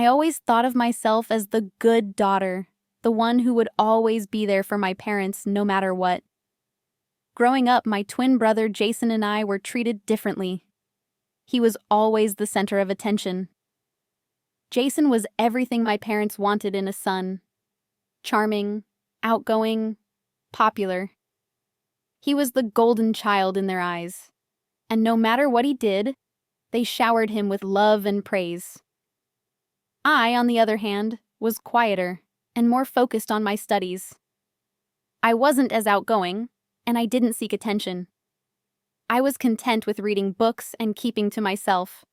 always thought of myself as the good daughter, the one who would always be there for my parents no matter what. Growing up, my twin brother Jason and I were treated differently. He was always the center of attention. Jason was everything my parents wanted in a son. Charming, outgoing, popular. He was the golden child in their eyes, and no matter what he did, they showered him with love and praise. I, on the other hand, was quieter and more focused on my studies. I wasn't as outgoing, and I didn't seek attention. I was content with reading books and keeping to myself.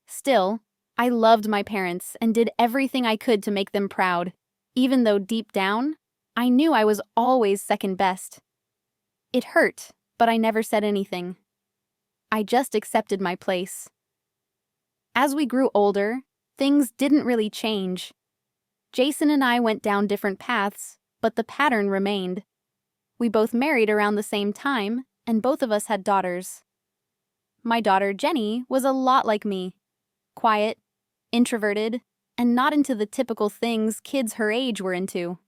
Still, I loved my parents and did everything I could to make them proud, even though deep down, I knew I was always second best. It hurt, but I never said anything. I just accepted my place. As we grew older, things didn't really change. Jason and I went down different paths, but the pattern remained. We both married around the same time, and both of us had daughters. My daughter, Jenny, was a lot like me. Quiet, introverted, and not into the typical things kids her age were into.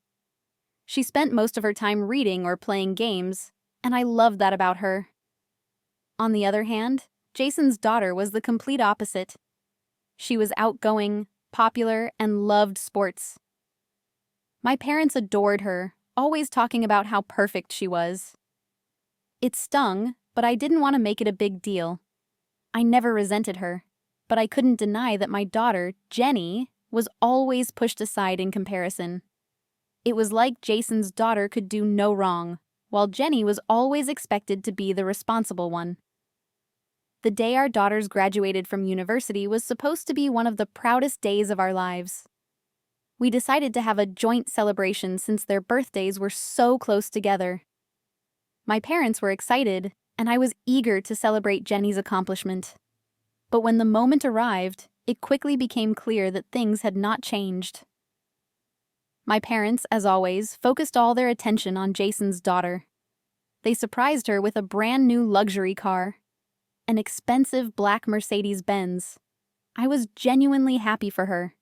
She spent most of her time reading or playing games, and I loved that about her. On the other hand, Jason's daughter was the complete opposite. She was outgoing, popular, and loved sports. My parents adored her, always talking about how perfect she was. It stung, but I didn't want to make it a big deal. I never resented her, but I couldn't deny that my daughter, Jenny, was always pushed aside in comparison. It was like Jason's daughter could do no wrong, while Jenny was always expected to be the responsible one. The day our daughters graduated from university was supposed to be one of the proudest days of our lives. We decided to have a joint celebration since their birthdays were so close together. My parents were excited, and I was eager to celebrate Jenny's accomplishment. But when the moment arrived, it quickly became clear that things had not changed. My parents, as always, focused all their attention on Jason's daughter. They surprised her with a brand new luxury car, an expensive black Mercedes-Benz. I was genuinely happy for her.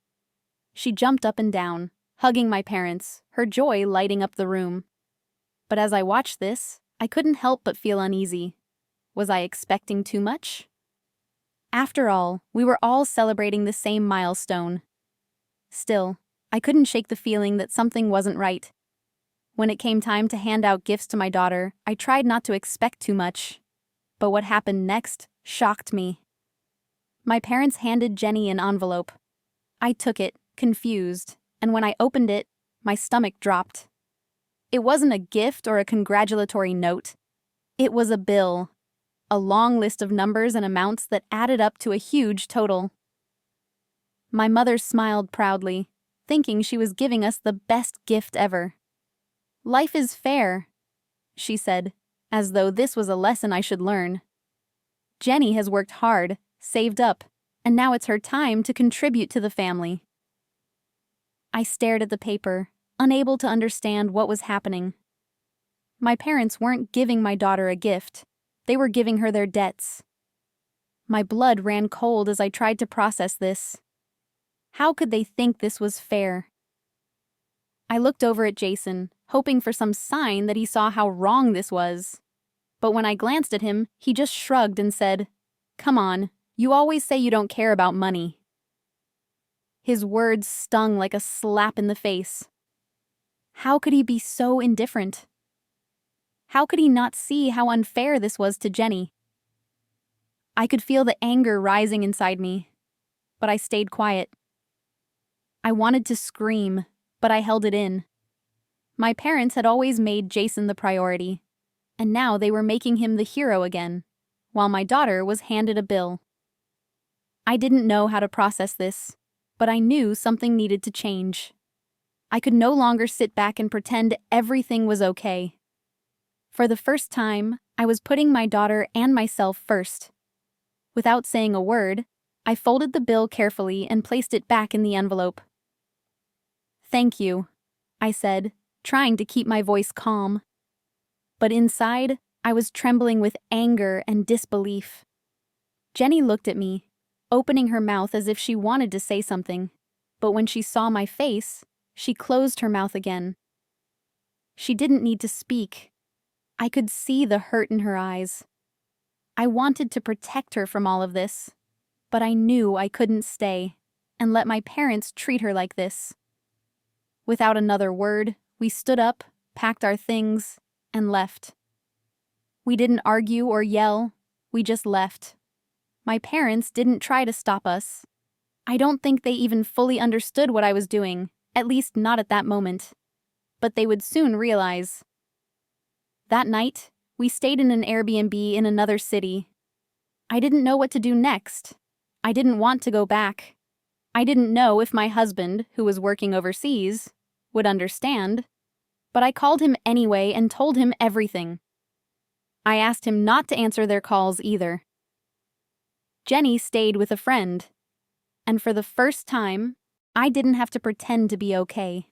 She jumped up and down, hugging my parents, her joy lighting up the room. But as I watched this, I couldn't help but feel uneasy. Was I expecting too much? After all, we were all celebrating the same milestone. Still, I couldn't shake the feeling that something wasn't right. When it came time to hand out gifts to my daughter, I tried not to expect too much. But what happened next shocked me. My parents handed Jenny an envelope. I took it, confused, and when I opened it, my stomach dropped. It wasn't a gift or a congratulatory note. It was a bill, a long list of numbers and amounts that added up to a huge total. My mother smiled proudly, thinking she was giving us the best gift ever. "Life is fair," she said, as though this was a lesson I should learn. "Jenny has worked hard, saved up, and now it's her time to contribute to the family." I stared at the paper, unable to understand what was happening. My parents weren't giving my daughter a gift. They were giving her their debts. My blood ran cold as I tried to process this. How could they think this was fair? I looked over at Jason, hoping for some sign that he saw how wrong this was. But when I glanced at him, he just shrugged and said, "Come on, you always say you don't care about money." His words stung like a slap in the face. How could he be so indifferent? How could he not see how unfair this was to Jenny? I could feel the anger rising inside me, but I stayed quiet. I wanted to scream, but I held it in. My parents had always made Jason the priority, and now they were making him the hero again, while my daughter was handed a bill. I didn't know how to process this, but I knew something needed to change. I could no longer sit back and pretend everything was okay. For the first time, I was putting my daughter and myself first. Without saying a word, I folded the bill carefully and placed it back in the envelope. "Thank you," I said, trying to keep my voice calm. But inside, I was trembling with anger and disbelief. Jenny looked at me, opening her mouth as if she wanted to say something, But when she saw my face, she closed her mouth again. She didn't need to speak. I could see the hurt in her eyes. I wanted to protect her from all of this, but I knew I couldn't stay and let my parents treat her like this. Without another word, we stood up, packed our things, and left. We didn't argue or yell, we just left. My parents didn't try to stop us. I don't think they even fully understood what I was doing, at least not at that moment. But they would soon realize. That night, we stayed in an Airbnb in another city. I didn't know what to do next. I didn't want to go back. I didn't know if my husband, who was working overseas, would understand. But I called him anyway and told him everything. I asked him not to answer their calls either. Jenny stayed with a friend. And for the first time, I didn't have to pretend to be okay.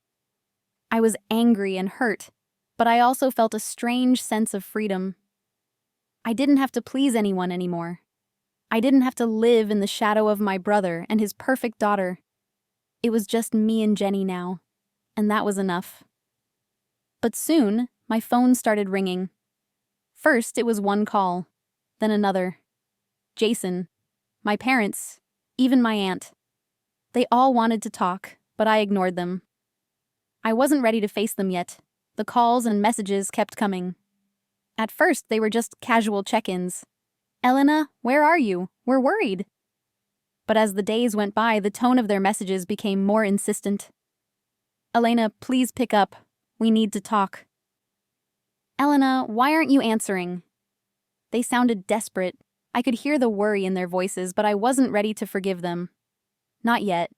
I was angry and hurt, but I also felt a strange sense of freedom. I didn't have to please anyone anymore. I didn't have to live in the shadow of my brother and his perfect daughter. It was just me and Jenny now, and that was enough. But soon, my phone started ringing. First, it was one call, then another. Jason, my parents, even my aunt. They all wanted to talk, but I ignored them. I wasn't ready to face them yet. The calls and messages kept coming. At first, they were just casual check-ins. Elena, where are you? We're worried. But as the days went by, the tone of their messages became more insistent. Elena, please pick up. We need to talk. Elena, why aren't you answering? They sounded desperate. I could hear the worry in their voices, but I wasn't ready to forgive them. Not yet.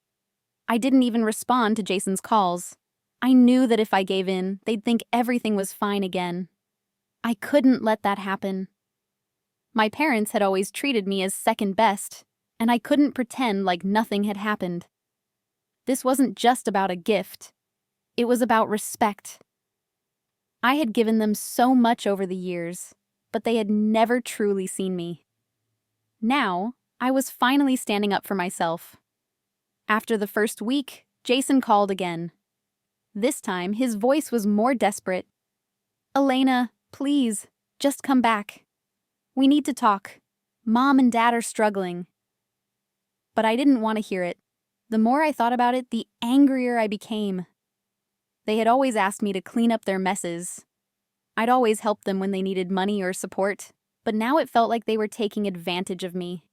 I didn't even respond to Jason's calls. I knew that if I gave in, they'd think everything was fine again. I couldn't let that happen. My parents had always treated me as second best, and I couldn't pretend like nothing had happened. This wasn't just about a gift. It was about respect. I had given them so much over the years, but they had never truly seen me. Now, I was finally standing up for myself. After the first week, Jason called again. This time, his voice was more desperate. Elena, please, just come back. We need to talk. Mom and Dad are struggling. But I didn't want to hear it. The more I thought about it, the angrier I became. They had always asked me to clean up their messes. I'd always helped them when they needed money or support, but now it felt like they were taking advantage of me.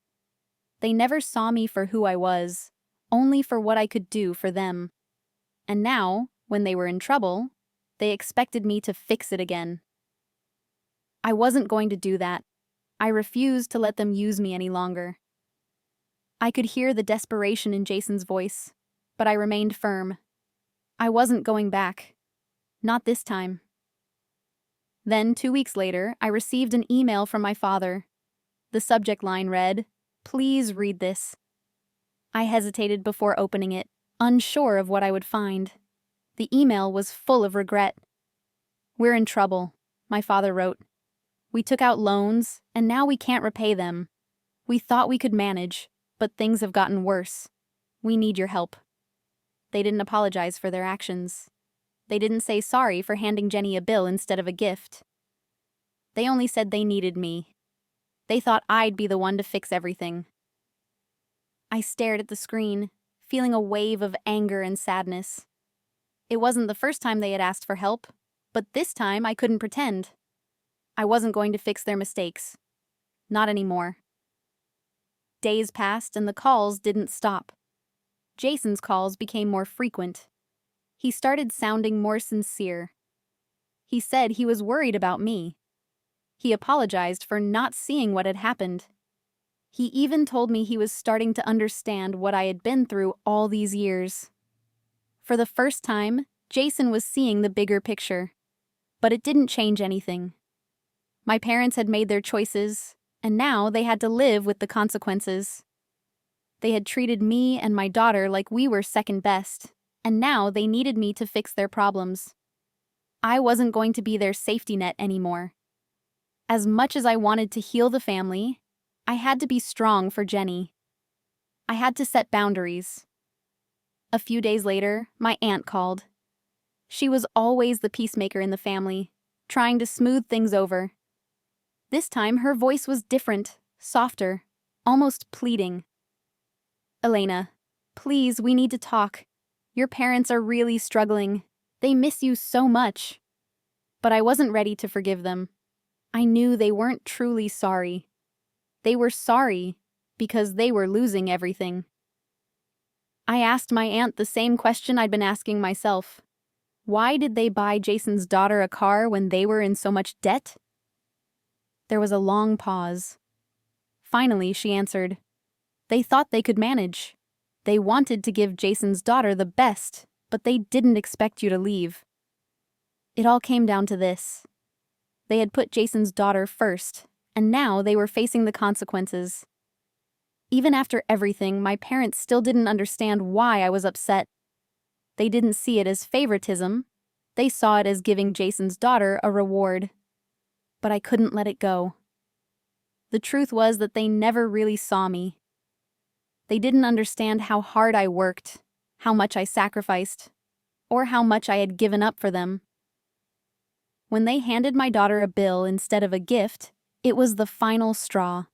They never saw me for who I was, only for what I could do for them. And now, when they were in trouble, they expected me to fix it again. I wasn't going to do that. I refused to let them use me any longer. I could hear the desperation in Jason's voice, but I remained firm. I wasn't going back. Not this time. Then, 2 weeks later, I received an email from my father. The subject line read, "Please read this." I hesitated before opening it, unsure of what I would find. The email was full of regret. "We're in trouble," my father wrote. "We took out loans, and now we can't repay them. We thought we could manage, but things have gotten worse. We need your help." They didn't apologize for their actions. They didn't say sorry for handing Jenny a bill instead of a gift. They only said they needed me. They thought I'd be the one to fix everything. I stared at the screen, feeling a wave of anger and sadness. It wasn't the first time they had asked for help, but this time I couldn't pretend. I wasn't going to fix their mistakes. Not anymore. Days passed and the calls didn't stop. Jason's calls became more frequent. He started sounding more sincere. He said he was worried about me. He apologized for not seeing what had happened. He even told me he was starting to understand what I had been through all these years. For the first time, Jason was seeing the bigger picture. But it didn't change anything. My parents had made their choices, and now they had to live with the consequences. They had treated me and my daughter like we were second best, and now they needed me to fix their problems. I wasn't going to be their safety net anymore. As much as I wanted to heal the family, I had to be strong for Jenny. I had to set boundaries. A few days later, my aunt called. She was always the peacemaker in the family, trying to smooth things over. This time, her voice was different, softer, almost pleading. "Elena, please, we need to talk. Your parents are really struggling. They miss you so much." But I wasn't ready to forgive them. I knew they weren't truly sorry. They were sorry because they were losing everything. I asked my aunt the same question I'd been asking myself. Why did they buy Jason's daughter a car when they were in so much debt? There was a long pause. Finally, she answered. They thought they could manage. They wanted to give Jason's daughter the best, but they didn't expect you to leave. It all came down to this. They had put Jason's daughter first, and now they were facing the consequences. Even after everything, my parents still didn't understand why I was upset. They didn't see it as favoritism. They saw it as giving Jason's daughter a reward. But I couldn't let it go. The truth was that they never really saw me. They didn't understand how hard I worked, how much I sacrificed, or how much I had given up for them. When they handed my daughter a bill instead of a gift, it was the final straw.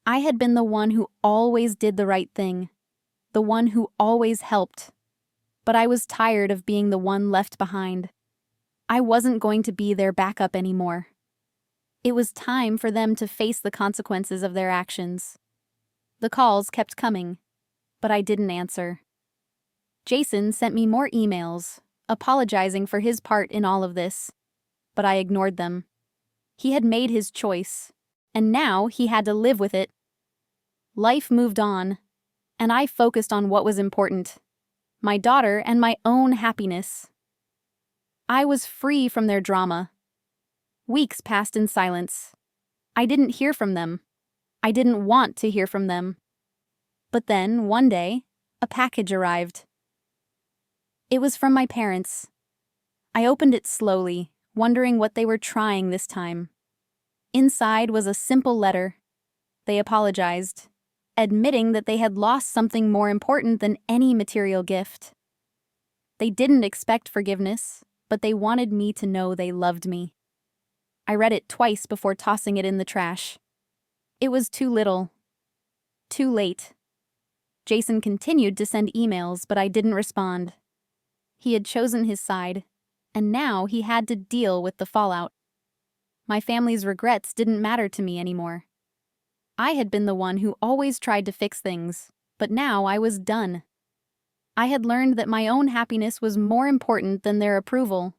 I had been the one who always did the right thing, the one who always helped. But I was tired of being the one left behind. I wasn't going to be their backup anymore. It was time for them to face the consequences of their actions. The calls kept coming, but I didn't answer. Jason sent me more emails, apologizing for his part in all of this, but I ignored them. He had made his choice, and now he had to live with it. Life moved on, and I focused on what was important. My daughter and my own happiness. I was free from their drama. Weeks passed in silence. I didn't hear from them. I didn't want to hear from them. But then, one day, a package arrived. It was from my parents. I opened it slowly, wondering what they were trying this time. Inside was a simple letter. They apologized, admitting that they had lost something more important than any material gift. They didn't expect forgiveness, but they wanted me to know they loved me. I read it twice before tossing it in the trash. It was too little. Too late. Jason continued to send emails, but I didn't respond. He had chosen his side, and now he had to deal with the fallout. My family's regrets didn't matter to me anymore. I had been the one who always tried to fix things, but now I was done. I had learned that my own happiness was more important than their approval.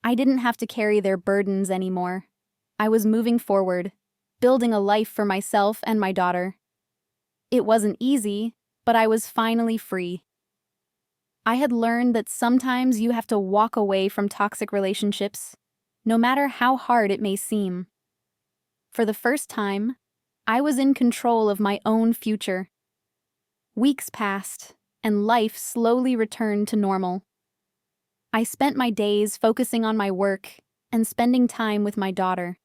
I didn't have to carry their burdens anymore. I was moving forward, building a life for myself and my daughter. It wasn't easy, but I was finally free. I had learned that sometimes you have to walk away from toxic relationships, no matter how hard it may seem. For the first time, I was in control of my own future. Weeks passed, and life slowly returned to normal. I spent my days focusing on my work and spending time with my daughter.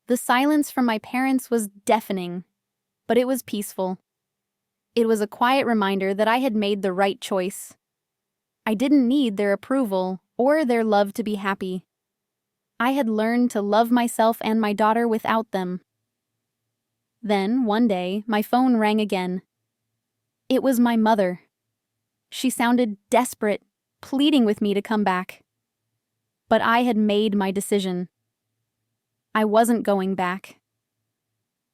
The silence from my parents was deafening, but it was peaceful. It was a quiet reminder that I had made the right choice. I didn't need their approval or their love to be happy. I had learned to love myself and my daughter without them. Then, one day, my phone rang again. It was my mother. She sounded desperate, pleading with me to come back. But I had made my decision. I wasn't going back.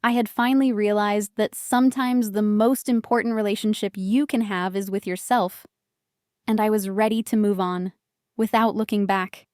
I had finally realized that sometimes the most important relationship you can have is with yourself, and I was ready to move on, without looking back.